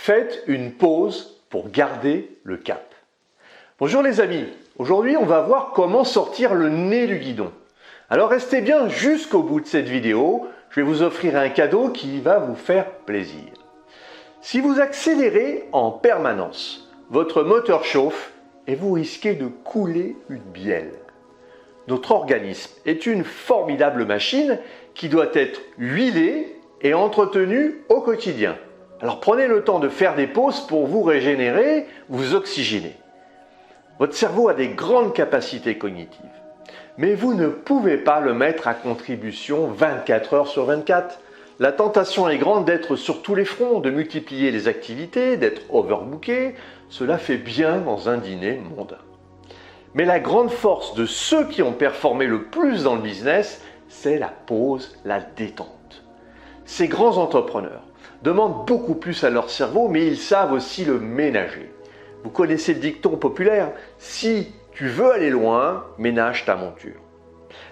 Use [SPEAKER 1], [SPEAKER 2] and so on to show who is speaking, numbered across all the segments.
[SPEAKER 1] Faites une pause pour garder le cap. Bonjour les amis, aujourd'hui on va voir comment sortir le nez du guidon. Alors restez bien jusqu'au bout de cette vidéo, je vais vous offrir un cadeau qui va vous faire plaisir. Si vous accélérez en permanence, votre moteur chauffe et vous risquez de couler une bielle. Notre organisme est une formidable machine qui doit être huilée et entretenue au quotidien. Alors prenez le temps de faire des pauses pour vous régénérer, vous oxygéner. Votre cerveau a des grandes capacités cognitives, mais vous ne pouvez pas le mettre à contribution 24 heures sur 24. La tentation est grande d'être sur tous les fronts, de multiplier les activités, d'être overbooké. Cela fait bien dans un dîner mondain. Mais la grande force de ceux qui ont performé le plus dans le business, c'est la pause, la détente. Ces grands entrepreneurs demandent beaucoup plus à leur cerveau, mais ils savent aussi le ménager. Vous connaissez le dicton populaire, si tu veux aller loin, ménage ta monture.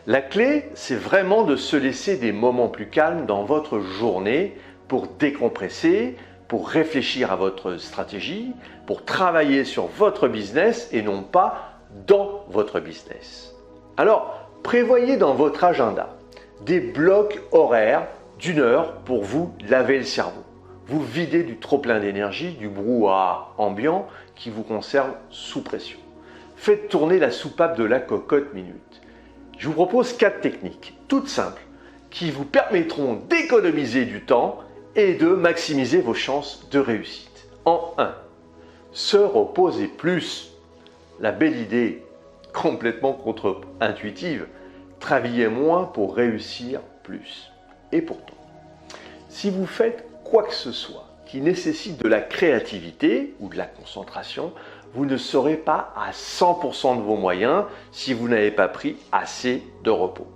[SPEAKER 1] La clé, c'est vraiment de se laisser des moments plus calmes dans votre journée pour décompresser, pour réfléchir à votre stratégie, pour travailler sur votre business et non pas dans votre business. Alors, prévoyez dans votre agenda des blocs horaires d'1 heure pour vous laver le cerveau. Vous videz du trop-plein d'énergie, du brouhaha ambiant qui vous conserve sous pression. Faites tourner la soupape de la cocotte minute. Je vous propose 4 techniques, toutes simples, qui vous permettront d'économiser du temps et de maximiser vos chances de réussite. En 1, se reposer plus. La belle idée, complètement contre-intuitive, travaillez moins pour réussir plus. Et pourtant, si vous faites quoi que ce soit qui nécessite de la créativité ou de la concentration, vous ne serez pas à 100% de vos moyens si vous n'avez pas pris assez de repos.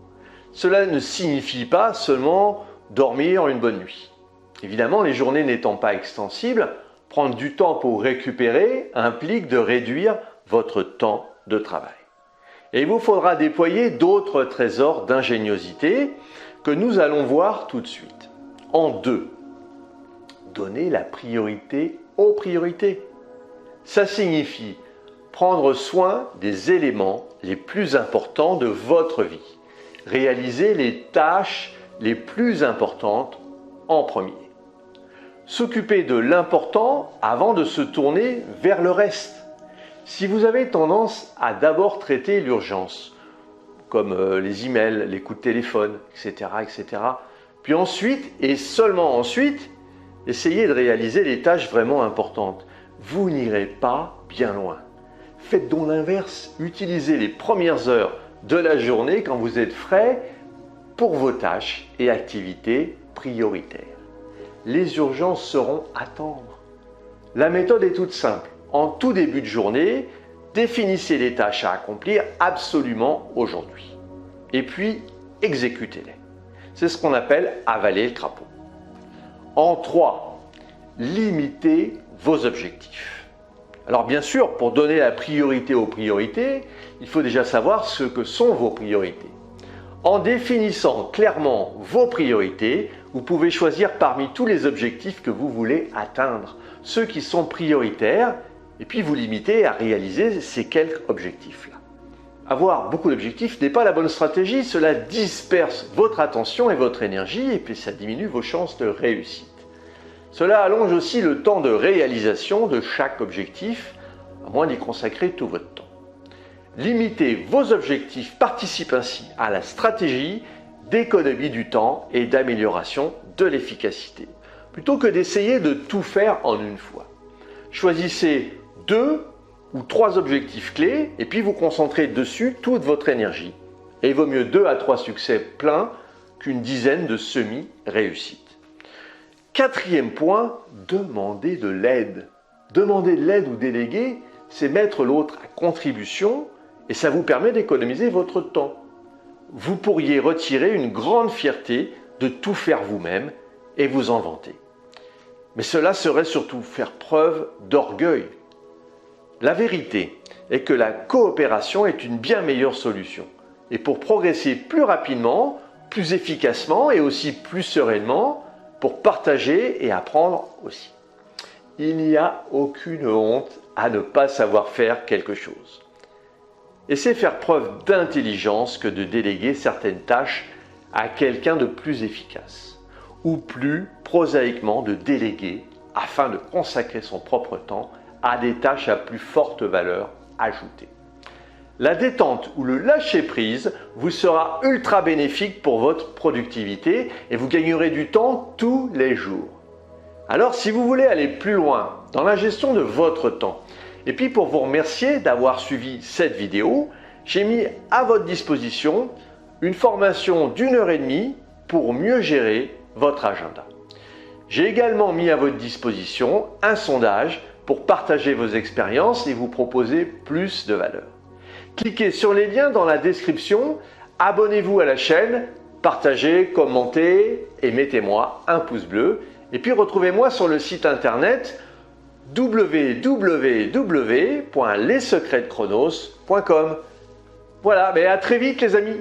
[SPEAKER 1] Cela ne signifie pas seulement dormir une bonne nuit. Évidemment, les journées n'étant pas extensibles, prendre du temps pour récupérer implique de réduire votre temps de travail. Et il vous faudra déployer d'autres trésors d'ingéniosité que nous allons voir tout de suite. En 2, donner la priorité aux priorités. Ça signifie prendre soin des éléments les plus importants de votre vie. Réaliser les tâches les plus importantes en premier. S'occuper de l'important avant de se tourner vers le reste. Si vous avez tendance à d'abord traiter l'urgence, comme les emails, les coups de téléphone, etc., puis ensuite, et seulement ensuite, essayez de réaliser les tâches vraiment importantes. Vous n'irez pas bien loin. Faites donc l'inverse. Utilisez les premières heures de la journée quand vous êtes frais pour vos tâches et activités prioritaires. Les urgences seront à attendre. La méthode est toute simple. En tout début de journée, définissez les tâches à accomplir absolument aujourd'hui. Et puis, exécutez-les. C'est ce qu'on appelle avaler le crapaud. En 3, limitez vos objectifs. Alors bien sûr, pour donner la priorité aux priorités, il faut déjà savoir ce que sont vos priorités. En définissant clairement vos priorités, vous pouvez choisir parmi tous les objectifs que vous voulez atteindre, ceux qui sont prioritaires, et puis vous limiter à réaliser ces quelques objectifs-là. Avoir beaucoup d'objectifs n'est pas la bonne stratégie, cela disperse votre attention et votre énergie, et puis ça diminue vos chances de réussite. Cela allonge aussi le temps de réalisation de chaque objectif, à moins d'y consacrer tout votre temps. Limiter vos objectifs participe ainsi à la stratégie d'économie du temps et d'amélioration de l'efficacité, plutôt que d'essayer de tout faire en une fois. Choisissez 2 ou 3 objectifs clés et puis vous concentrez dessus toute votre énergie. Et il vaut mieux 2 à 3 succès pleins qu'une dizaine de semi-réussites. 4e point, demandez de l'aide. Demander de l'aide ou déléguer, c'est mettre l'autre à contribution et ça vous permet d'économiser votre temps. Vous pourriez retirer une grande fierté de tout faire vous-même et vous en vanter. Mais cela serait surtout faire preuve d'orgueil. La vérité est que la coopération est une bien meilleure solution. Et pour progresser plus rapidement, plus efficacement et aussi plus sereinement, pour partager et apprendre aussi. il n'y a aucune honte à ne pas savoir faire quelque chose. Et c'est faire preuve d'intelligence que de déléguer certaines tâches à quelqu'un de plus efficace, ou plus prosaïquement de déléguer afin de consacrer son propre temps à des tâches à plus forte valeur ajoutée. La détente ou le lâcher-prise vous sera ultra bénéfique pour votre productivité et vous gagnerez du temps tous les jours. Alors si vous voulez aller plus loin dans la gestion de votre temps, et puis pour vous remercier d'avoir suivi cette vidéo, j'ai mis à votre disposition une formation d'1h30 pour mieux gérer votre agenda. J'ai également mis à votre disposition un sondage pour partager vos expériences et vous proposer plus de valeur. Cliquez sur les liens dans la description, abonnez-vous à la chaîne, partagez, commentez et mettez-moi un pouce bleu. Et puis retrouvez-moi sur le site internet www.lessecretsdechronos.com. Voilà, mais à très vite les amis.